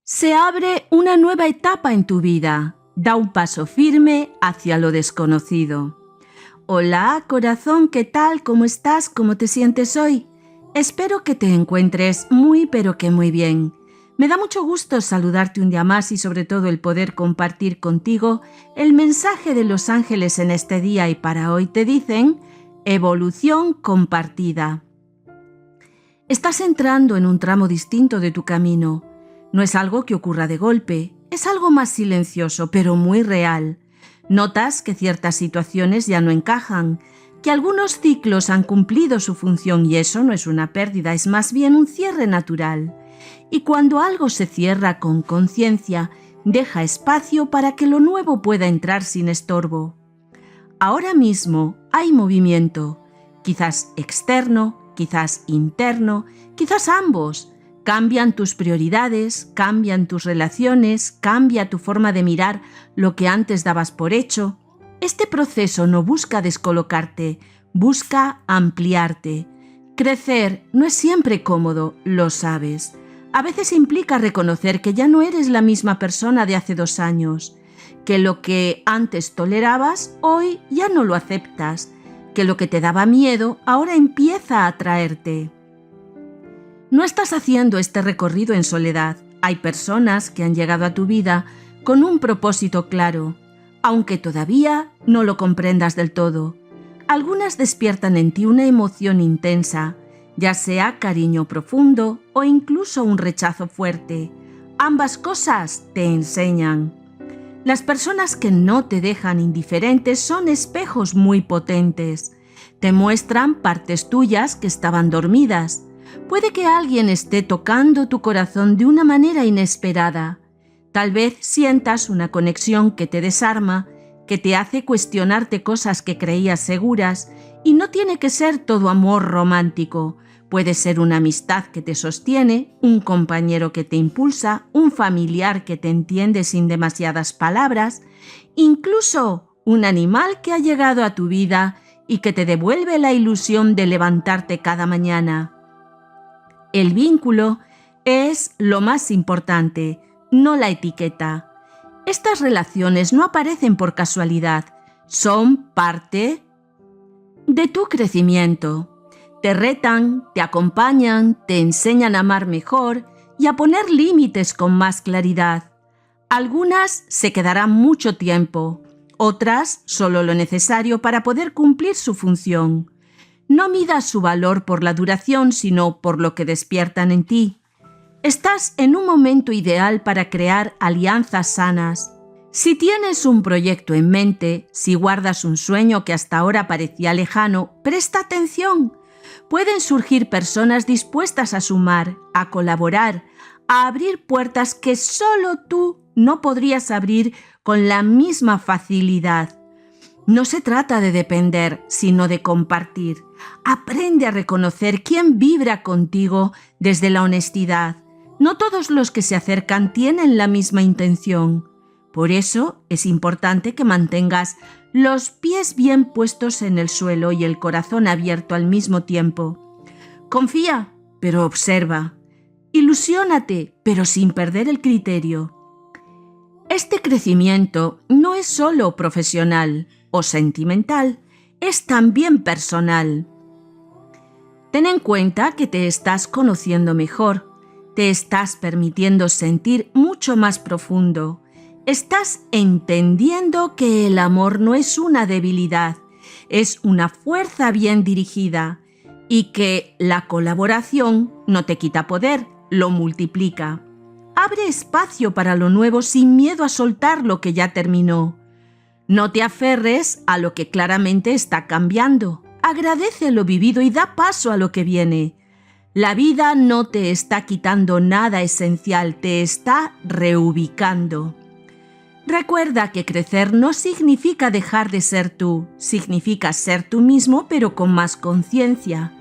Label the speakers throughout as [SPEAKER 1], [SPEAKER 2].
[SPEAKER 1] Se abre una nueva etapa en tu vida. Da un paso firme hacia lo desconocido. Hola, corazón, ¿qué tal? ¿Cómo estás? ¿Cómo te sientes hoy? Espero que te encuentres muy pero que muy bien. Me da mucho gusto saludarte un día más y sobre todo el poder compartir contigo el mensaje de los ángeles en este día, y para hoy te dicen evolución compartida. Estás entrando en un tramo distinto de tu camino. No es algo que ocurra de golpe, es algo más silencioso pero muy real. Notas que ciertas situaciones ya no encajan, que algunos ciclos han cumplido su función y eso no es una pérdida, es más bien un cierre natural. Y cuando algo se cierra con conciencia, deja espacio para que lo nuevo pueda entrar sin estorbo. Ahora mismo hay movimiento, quizás externo, quizás interno, quizás ambos. Cambian tus prioridades, cambian tus relaciones, cambia tu forma de mirar lo que antes dabas por hecho. Este proceso no busca descolocarte, busca ampliarte. Crecer no es siempre cómodo, lo sabes. A veces implica reconocer que ya no eres la misma persona de hace 2 años, que lo que antes tolerabas, hoy ya no lo aceptas, que lo que te daba miedo ahora empieza a atraerte. No estás haciendo este recorrido en soledad. Hay personas que han llegado a tu vida con un propósito claro, aunque todavía no lo comprendas del todo. Algunas despiertan en ti una emoción intensa, ya sea cariño profundo o incluso un rechazo fuerte. Ambas cosas te enseñan. Las personas que no te dejan indiferentes son espejos muy potentes. Te muestran partes tuyas que estaban dormidas. Puede que alguien esté tocando tu corazón de una manera inesperada. Tal vez sientas una conexión que te desarma, que te hace cuestionarte cosas que creías seguras, y no tiene que ser todo amor romántico. Puede ser una amistad que te sostiene, un compañero que te impulsa, un familiar que te entiende sin demasiadas palabras, incluso un animal que ha llegado a tu vida y que te devuelve la ilusión de levantarte cada mañana. El vínculo es lo más importante, no la etiqueta. Estas relaciones no aparecen por casualidad, son parte de tu crecimiento. Te retan, te acompañan, te enseñan a amar mejor y a poner límites con más claridad. Algunas se quedarán mucho tiempo, otras solo lo necesario para poder cumplir su función. No midas su valor por la duración, sino por lo que despiertan en ti. Estás en un momento ideal para crear alianzas sanas. Si tienes un proyecto en mente, si guardas un sueño que hasta ahora parecía lejano, presta atención. Pueden surgir personas dispuestas a sumar, a colaborar, a abrir puertas que solo tú no podrías abrir con la misma facilidad. No se trata de depender, sino de compartir. Aprende a reconocer quién vibra contigo desde la honestidad. No todos los que se acercan tienen la misma intención. Por eso es importante que mantengas los pies bien puestos en el suelo y el corazón abierto al mismo tiempo. Confía, pero observa. Ilusiónate, pero sin perder el criterio. Este crecimiento no es solo profesional o sentimental, es también personal. Ten en cuenta que te estás conociendo mejor, te estás permitiendo sentir mucho más profundo, estás entendiendo que el amor no es una debilidad, es una fuerza bien dirigida y que la colaboración no te quita poder, lo multiplica. Abre espacio para lo nuevo sin miedo a soltar lo que ya terminó. No te aferres a lo que claramente está cambiando. Agradece lo vivido y da paso a lo que viene. La vida no te está quitando nada esencial, te está reubicando. Recuerda que crecer no significa dejar de ser tú, significa ser tú mismo pero con más conciencia.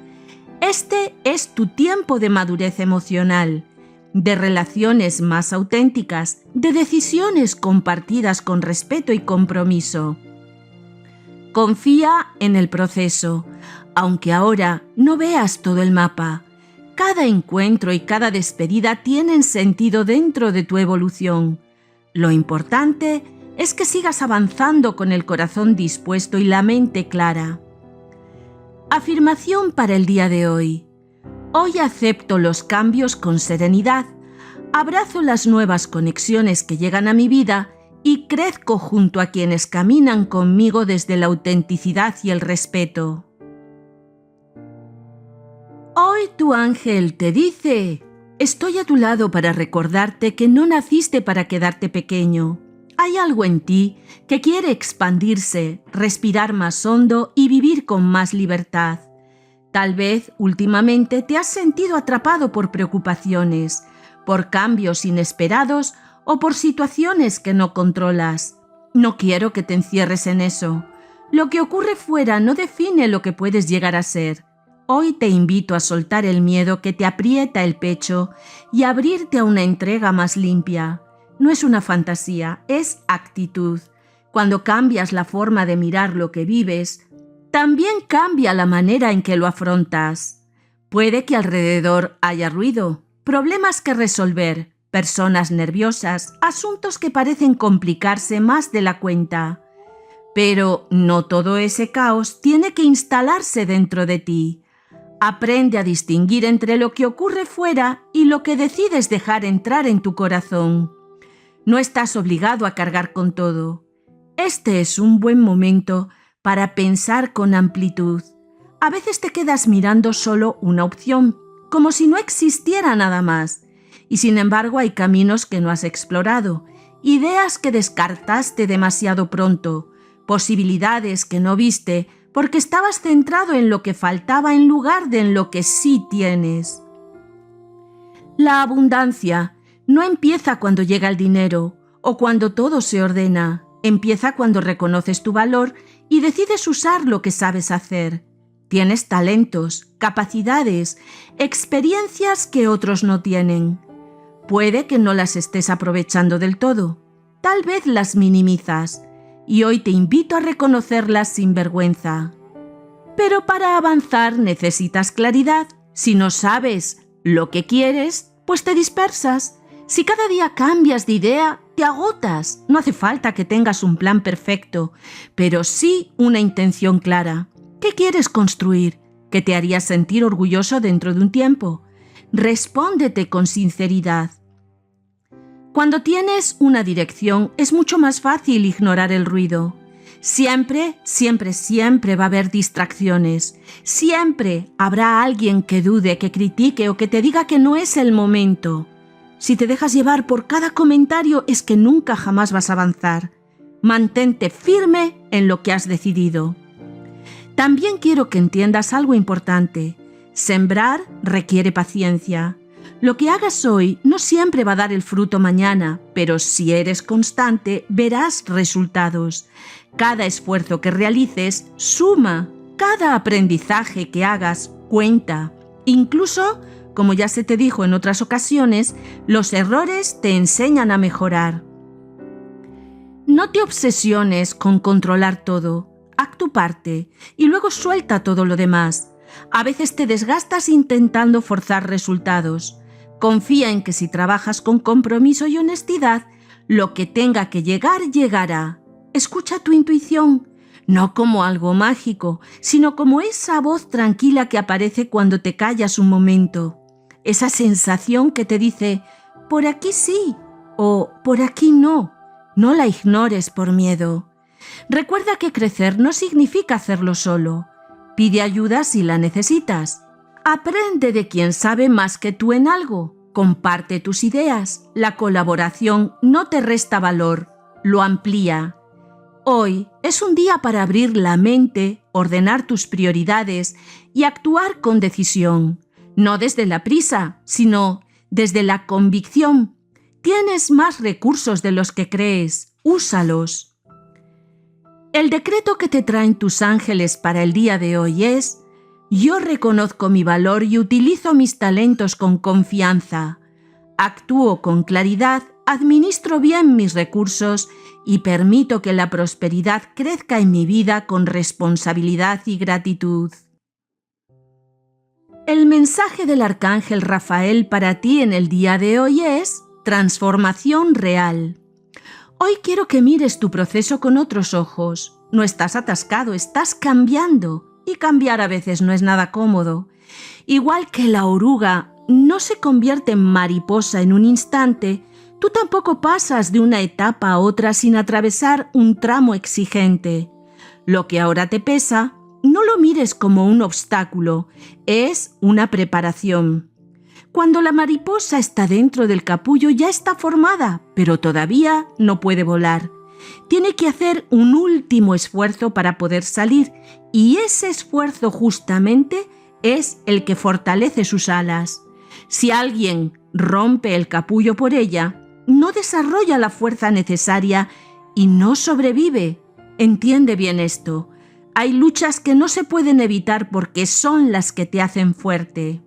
[SPEAKER 1] Este es tu tiempo de madurez emocional, de relaciones más auténticas, de decisiones compartidas con respeto y compromiso. Confía en el proceso, aunque ahora no veas todo el mapa. Cada encuentro y cada despedida tienen sentido dentro de tu evolución. Lo importante es que sigas avanzando con el corazón dispuesto y la mente clara. Afirmación para el día de hoy. Hoy acepto los cambios con serenidad, abrazo las nuevas conexiones que llegan a mi vida y crezco junto a quienes caminan conmigo desde la autenticidad y el respeto. Hoy tu ángel te dice: estoy a tu lado para recordarte que no naciste para quedarte pequeño. Hay algo en ti que quiere expandirse, respirar más hondo y vivir con más libertad. Tal vez últimamente te has sentido atrapado por preocupaciones, por cambios inesperados o por situaciones que no controlas. No quiero que te encierres en eso. Lo que ocurre fuera no define lo que puedes llegar a ser. Hoy te invito a soltar el miedo que te aprieta el pecho y abrirte a una entrega más limpia. No es una fantasía, es actitud. Cuando cambias la forma de mirar lo que vives, también cambia la manera en que lo afrontas. Puede que alrededor haya ruido, problemas que resolver, personas nerviosas, asuntos que parecen complicarse más de la cuenta. Pero no todo ese caos tiene que instalarse dentro de ti. Aprende a distinguir entre lo que ocurre fuera y lo que decides dejar entrar en tu corazón. No estás obligado a cargar con todo. Este es un buen momento para pensar con amplitud. A veces te quedas mirando solo una opción, como si no existiera nada más. Y sin embargo hay caminos que no has explorado, ideas que descartaste demasiado pronto, posibilidades que no viste porque estabas centrado en lo que faltaba en lugar de en lo que sí tienes. La abundancia no empieza cuando llega el dinero o cuando todo se ordena. Empieza cuando reconoces tu valor y decides usar lo que sabes hacer. Tienes talentos, capacidades, experiencias que otros no tienen. Puede que no las estés aprovechando del todo. Tal vez las minimizas. Y hoy te invito a reconocerlas sin vergüenza. Pero para avanzar necesitas claridad. Si no sabes lo que quieres, pues te dispersas. Si cada día cambias de idea, te agotas. No hace falta que tengas un plan perfecto, pero sí una intención clara. ¿Qué quieres construir? ¿Qué te haría sentir orgulloso dentro de un tiempo? Respóndete con sinceridad. Cuando tienes una dirección, es mucho más fácil ignorar el ruido. Siempre va a haber distracciones. Siempre habrá alguien que dude, que critique o que te diga que no es el momento. Si te dejas llevar por cada comentario, es que nunca jamás vas a avanzar. Mantente firme en lo que has decidido. También quiero que entiendas algo importante. Sembrar requiere paciencia. Lo que hagas hoy no siempre va a dar el fruto mañana, pero si eres constante, verás resultados. Cada esfuerzo que realices suma. Cada aprendizaje que hagas cuenta. Incluso, como ya se te dijo en otras ocasiones, los errores te enseñan a mejorar. No te obsesiones con controlar todo. Haz tu parte y luego suelta todo lo demás. A veces te desgastas intentando forzar resultados. Confía en que si trabajas con compromiso y honestidad, lo que tenga que llegar, llegará. Escucha tu intuición, no como algo mágico, sino como esa voz tranquila que aparece cuando te callas un momento. Esa sensación que te dice, por aquí sí o por aquí no. No la ignores por miedo. Recuerda que crecer no significa hacerlo solo. Pide ayuda si la necesitas. Aprende de quien sabe más que tú en algo. Comparte tus ideas. La colaboración no te resta valor, lo amplía. Hoy es un día para abrir la mente, ordenar tus prioridades y actuar con decisión. No desde la prisa, sino desde la convicción. Tienes más recursos de los que crees. Úsalos. El decreto que te traen tus ángeles para el día de hoy es: yo reconozco mi valor y utilizo mis talentos con confianza. Actúo con claridad, administro bien mis recursos y permito que la prosperidad crezca en mi vida con responsabilidad y gratitud. El mensaje del arcángel Rafael para ti en el día de hoy es transformación real. Hoy quiero que mires tu proceso con otros ojos. No estás atascado, estás cambiando. Y cambiar a veces no es nada cómodo. Igual que la oruga no se convierte en mariposa en un instante, tú tampoco pasas de una etapa a otra sin atravesar un tramo exigente. Lo que ahora te pesa, no lo mires como un obstáculo, es una preparación. Cuando la mariposa está dentro del capullo ya está formada, pero todavía no puede volar. Tiene que hacer un último esfuerzo para poder salir y ese esfuerzo justamente es el que fortalece sus alas. Si alguien rompe el capullo por ella, no desarrolla la fuerza necesaria y no sobrevive. Entiende bien esto. Hay luchas que no se pueden evitar porque son las que te hacen fuerte.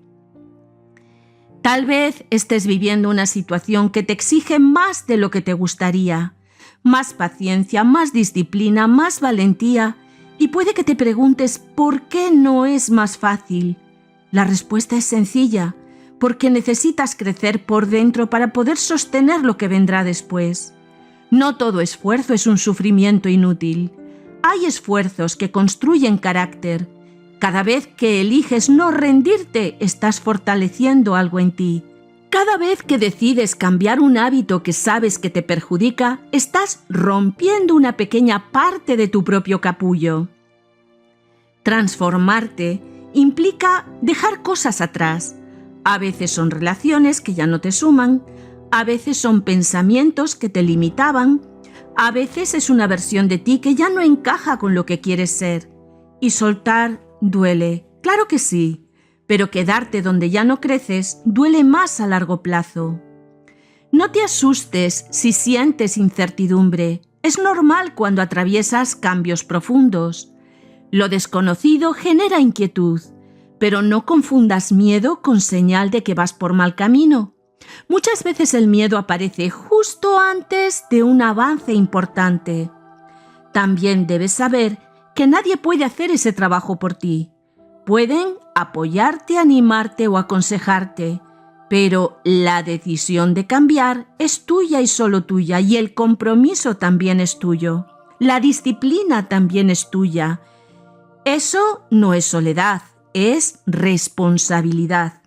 [SPEAKER 1] Tal vez estés viviendo una situación que te exige más de lo que te gustaría. Más paciencia, más disciplina, más valentía. Y puede que te preguntes ¿por qué no es más fácil? La respuesta es sencilla, porque necesitas crecer por dentro para poder sostener lo que vendrá después. No todo esfuerzo es un sufrimiento inútil. Hay esfuerzos que construyen carácter. Cada vez que eliges no rendirte, estás fortaleciendo algo en ti. Cada vez que decides cambiar un hábito que sabes que te perjudica, estás rompiendo una pequeña parte de tu propio capullo. Transformarte implica dejar cosas atrás. A veces son relaciones que ya no te suman, a veces son pensamientos que te limitaban, a veces es una versión de ti que ya no encaja con lo que quieres ser. Y soltar duele, claro que sí. Pero quedarte donde ya no creces duele más a largo plazo. No te asustes si sientes incertidumbre. Es normal cuando atraviesas cambios profundos. Lo desconocido genera inquietud, pero no confundas miedo con señal de que vas por mal camino. Muchas veces el miedo aparece justo antes de un avance importante. También debes saber que nadie puede hacer ese trabajo por ti. Pueden apoyarte, animarte o aconsejarte, pero la decisión de cambiar es tuya y solo tuya, y el compromiso también es tuyo. La disciplina también es tuya. Eso no es soledad, es responsabilidad.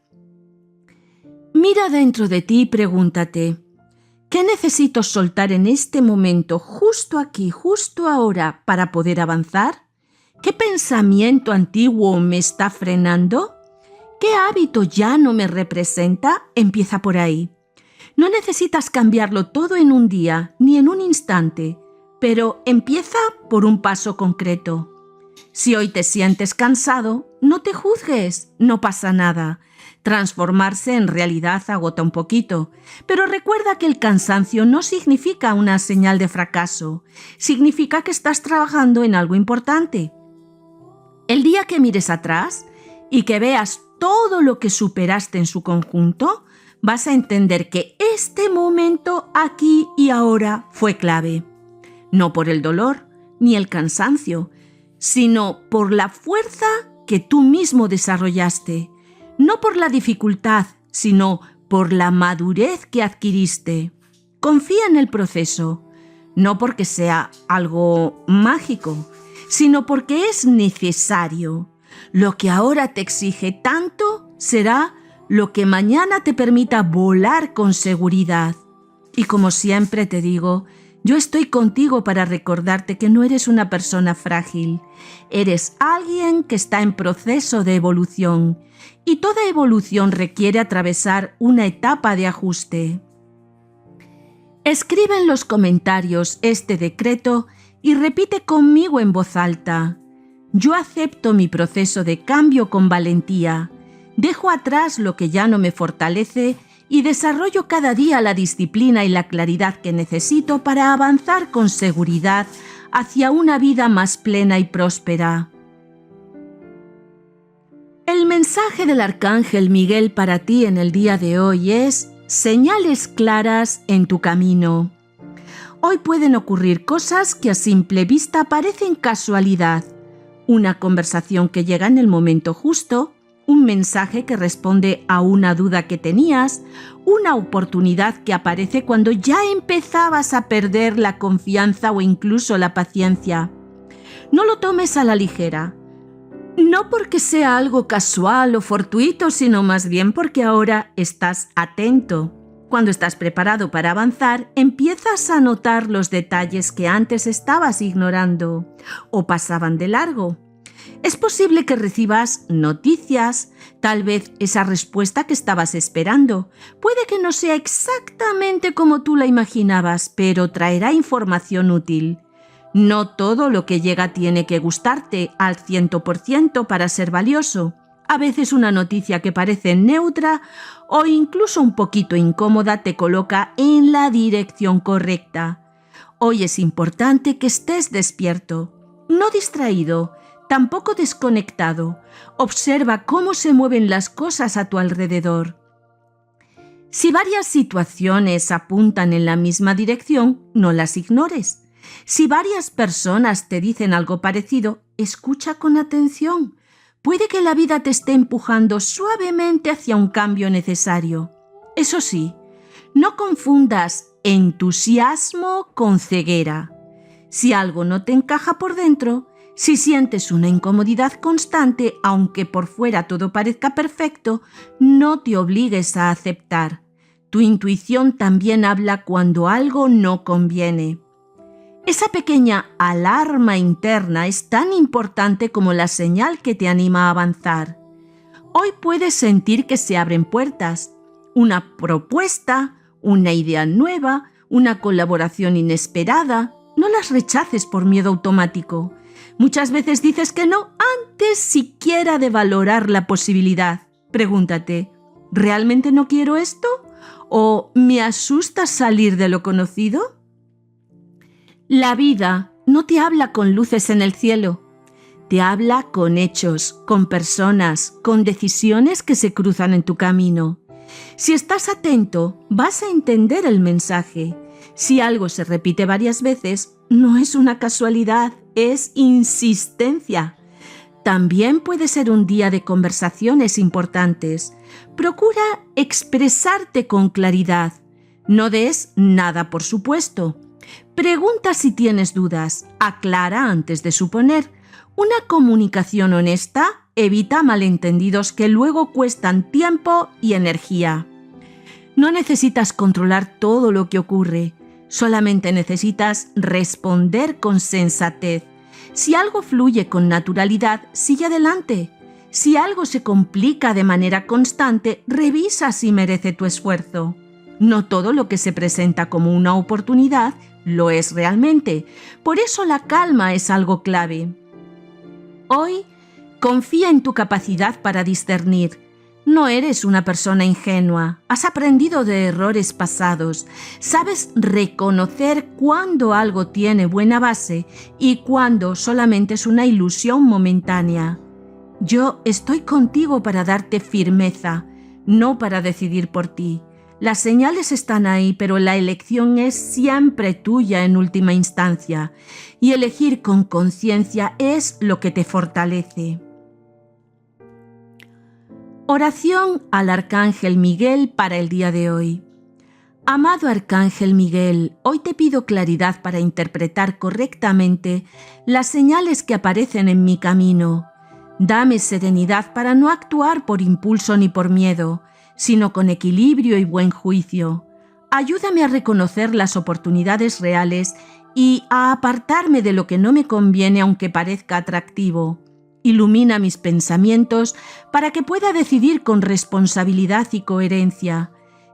[SPEAKER 1] Mira dentro de ti y pregúntate, ¿qué necesito soltar en este momento, justo aquí, justo ahora, para poder avanzar? ¿Qué pensamiento antiguo me está frenando? ¿Qué hábito ya no me representa? Empieza por ahí. No necesitas cambiarlo todo en un día ni en un instante, pero empieza por un paso concreto. Si hoy te sientes cansado, no te juzgues, no pasa nada. Transformarse en realidad agota un poquito, pero recuerda que el cansancio no significa una señal de fracaso, significa que estás trabajando en algo importante. El día que mires atrás y que veas todo lo que superaste en su conjunto, vas a entender que este momento aquí y ahora fue clave. No por el dolor ni el cansancio, sino por la fuerza que tú mismo desarrollaste. No por la dificultad, sino por la madurez que adquiriste. Confía en el proceso, no porque sea algo mágico, sino porque es necesario. Lo que ahora te exige tanto será lo que mañana te permita volar con seguridad. Y como siempre te digo, yo estoy contigo para recordarte que no eres una persona frágil. Eres alguien que está en proceso de evolución. Y toda evolución requiere atravesar una etapa de ajuste. Escribe en los comentarios este decreto y repite conmigo en voz alta. Yo acepto mi proceso de cambio con valentía. Dejo atrás lo que ya no me fortalece y desarrollo cada día la disciplina y la claridad que necesito para avanzar con seguridad hacia una vida más plena y próspera. El mensaje del Arcángel Miguel para ti en el día de hoy es señales claras en tu camino. Hoy pueden ocurrir cosas que a simple vista parecen casualidad. Una conversación que llega en el momento justo, un mensaje que responde a una duda que tenías, una oportunidad que aparece cuando ya empezabas a perder la confianza o incluso la paciencia. No lo tomes a la ligera. No porque sea algo casual o fortuito, sino más bien porque ahora estás atento. Cuando estás preparado para avanzar, empiezas a notar los detalles que antes estabas ignorando o pasaban de largo. Es posible que recibas noticias, tal vez esa respuesta que estabas esperando. Puede que no sea exactamente como tú la imaginabas, pero traerá información útil. No todo lo que llega tiene que gustarte al 100% para ser valioso. A veces una noticia que parece neutra o incluso un poquito incómoda te coloca en la dirección correcta. Hoy es importante que estés despierto, no distraído, tampoco desconectado. Observa cómo se mueven las cosas a tu alrededor. Si varias situaciones apuntan en la misma dirección, no las ignores. Si varias personas te dicen algo parecido, escucha con atención. Puede que la vida te esté empujando suavemente hacia un cambio necesario. Eso sí, no confundas entusiasmo con ceguera. Si algo no te encaja por dentro, si sientes una incomodidad constante, aunque por fuera todo parezca perfecto, no te obligues a aceptar. Tu intuición también habla cuando algo no conviene. Esa pequeña alarma interna es tan importante como la señal que te anima a avanzar. Hoy puedes sentir que se abren puertas, una propuesta, una idea nueva, una colaboración inesperada. No las rechaces por miedo automático. Muchas veces dices que no antes siquiera de valorar la posibilidad. Pregúntate, ¿realmente no quiero esto? ¿O me asusta salir de lo conocido? La vida no te habla con luces en el cielo, te habla con hechos, con personas, con decisiones que se cruzan en tu camino. Si estás atento, vas a entender el mensaje. Si algo se repite varias veces, no es una casualidad, es insistencia. También puede ser un día de conversaciones importantes. Procura expresarte con claridad. No des nada por supuesto. Pregunta si tienes dudas, aclara antes de suponer. Una comunicación honesta evita malentendidos que luego cuestan tiempo y energía. No necesitas controlar todo lo que ocurre, solamente necesitas responder con sensatez. Si algo fluye con naturalidad, sigue adelante. Si algo se complica de manera constante, revisa si merece tu esfuerzo. No todo lo que se presenta como una oportunidad lo es realmente. Por eso la calma es algo clave. Hoy, confía en tu capacidad para discernir. No eres una persona ingenua. Has aprendido de errores pasados. Sabes reconocer cuándo algo tiene buena base y cuándo solamente es una ilusión momentánea. Yo estoy contigo para darte firmeza, no para decidir por ti. Las señales están ahí, pero la elección es siempre tuya en última instancia, y elegir con conciencia es lo que te fortalece. Oración al Arcángel Miguel para el día de hoy. Amado Arcángel Miguel, hoy te pido claridad para interpretar correctamente las señales que aparecen en mi camino. Dame serenidad para no actuar por impulso ni por miedo, sino con equilibrio y buen juicio. Ayúdame a reconocer las oportunidades reales y a apartarme de lo que no me conviene aunque parezca atractivo. Ilumina mis pensamientos para que pueda decidir con responsabilidad y coherencia.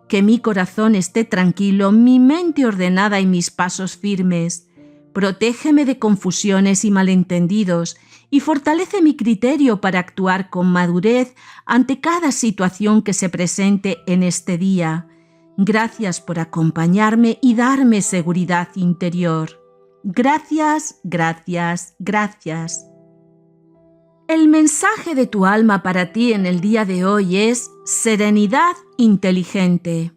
[SPEAKER 1] Que mi corazón esté tranquilo, mi mente ordenada y mis pasos firmes. Protégeme de confusiones y malentendidos y fortalece mi criterio para actuar con madurez ante cada situación que se presente en este día. Gracias por acompañarme y darme seguridad interior. Gracias, gracias, gracias. El mensaje de tu alma para ti en el día de hoy es serenidad inteligente.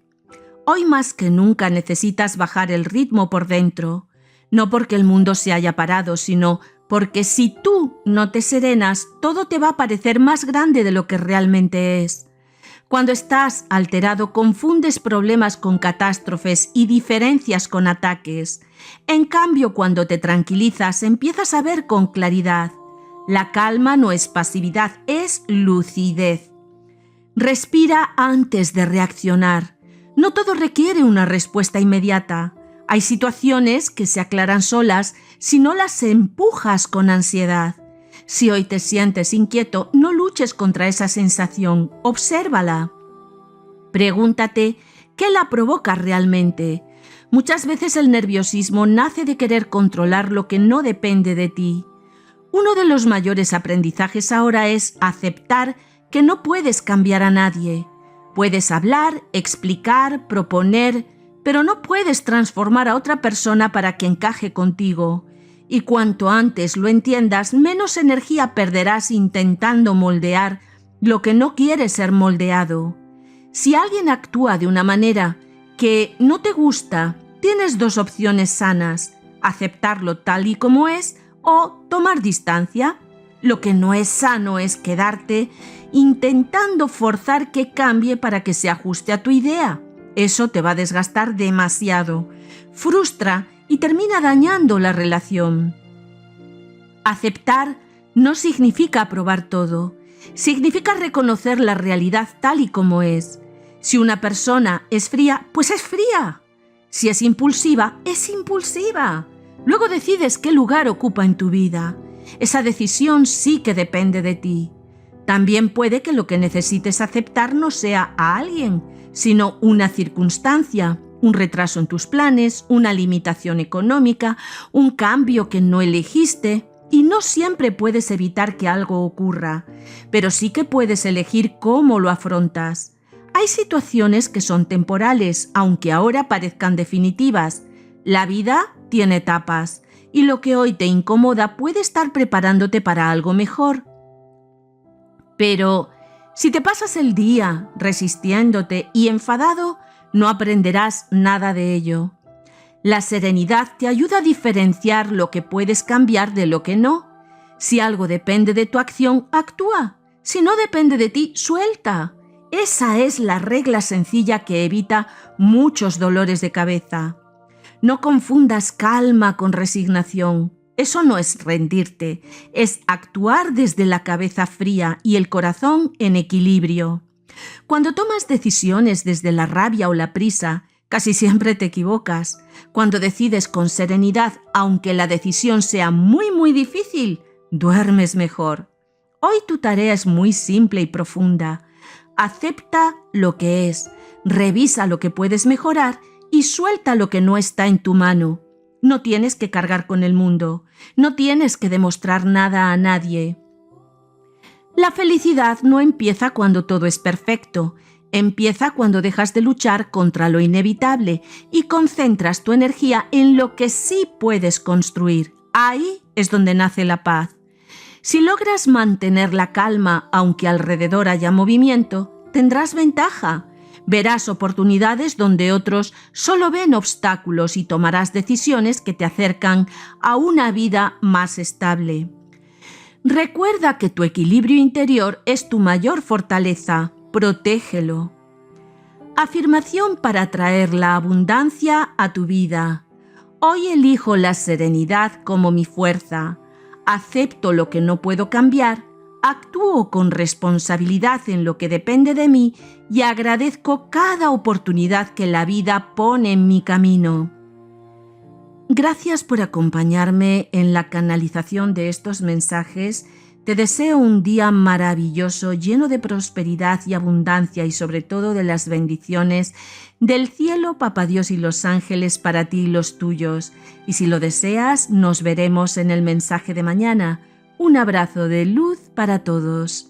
[SPEAKER 1] Hoy más que nunca necesitas bajar el ritmo por dentro, no porque el mundo se haya parado, sino porque si tú no te serenas, todo te va a parecer más grande de lo que realmente es. Cuando estás alterado, confundes problemas con catástrofes y diferencias con ataques. En cambio, cuando te tranquilizas, empiezas a ver con claridad. La calma no es pasividad, es lucidez. Respira antes de reaccionar. No todo requiere una respuesta inmediata. Hay situaciones que se aclaran solas si no las empujas con ansiedad. Si hoy te sientes inquieto, no luches contra esa sensación, obsérvala. Pregúntate qué la provoca realmente. Muchas veces el nerviosismo nace de querer controlar lo que no depende de ti. Uno de los mayores aprendizajes ahora es aceptar que no puedes cambiar a nadie. Puedes hablar, explicar, proponer, pero no puedes transformar a otra persona para que encaje contigo. Y cuanto antes lo entiendas, menos energía perderás intentando moldear lo que no quiere ser moldeado. Si alguien actúa de una manera que no te gusta, tienes dos opciones sanas: aceptarlo tal y como es o tomar distancia. Lo que no es sano es quedarte intentando forzar que cambie para que se ajuste a tu idea. Eso te va a desgastar demasiado, frustra y termina dañando la relación. Aceptar no significa aprobar todo, significa reconocer la realidad tal y como es. Si una persona es fría, pues es fría. Si es impulsiva, es impulsiva. Luego decides qué lugar ocupa en tu vida. Esa decisión sí que depende de ti. También puede que lo que necesites aceptar no sea a alguien, sino una circunstancia, un retraso en tus planes, una limitación económica, un cambio que no elegiste. Y no siempre puedes evitar que algo ocurra, pero sí que puedes elegir cómo lo afrontas. Hay situaciones que son temporales, aunque ahora parezcan definitivas. La vida tiene etapas, y lo que hoy te incomoda puede estar preparándote para algo mejor. Pero si te pasas el día resistiéndote y enfadado, no aprenderás nada de ello. La serenidad te ayuda a diferenciar lo que puedes cambiar de lo que no. Si algo depende de tu acción, actúa. Si no depende de ti, suelta. Esa es la regla sencilla que evita muchos dolores de cabeza. No confundas calma con resignación. Eso no es rendirte, es actuar desde la cabeza fría y el corazón en equilibrio. Cuando tomas decisiones desde la rabia o la prisa, casi siempre te equivocas. Cuando decides con serenidad, aunque la decisión sea muy difícil, duermes mejor. Hoy tu tarea es muy simple y profunda. Acepta lo que es, revisa lo que puedes mejorar y suelta lo que no está en tu mano. No tienes que cargar con el mundo, no tienes que demostrar nada a nadie. La felicidad no empieza cuando todo es perfecto, empieza cuando dejas de luchar contra lo inevitable y concentras tu energía en lo que sí puedes construir. Ahí es donde nace la paz. Si logras mantener la calma aunque alrededor haya movimiento, tendrás ventaja. Verás oportunidades donde otros solo ven obstáculos y tomarás decisiones que te acercan a una vida más estable. Recuerda que tu equilibrio interior es tu mayor fortaleza. Protégelo. Afirmación para atraer la abundancia a tu vida. Hoy elijo la serenidad como mi fuerza. Acepto lo que no puedo cambiar. Actúo con responsabilidad en lo que depende de mí y agradezco cada oportunidad que la vida pone en mi camino. Gracias por acompañarme en la canalización de estos mensajes. Te deseo un día maravilloso, lleno de prosperidad y abundancia y sobre todo de las bendiciones del cielo, Papá Dios y los ángeles para ti y los tuyos. Y si lo deseas, nos veremos en el mensaje de mañana. Un abrazo de luz para todos.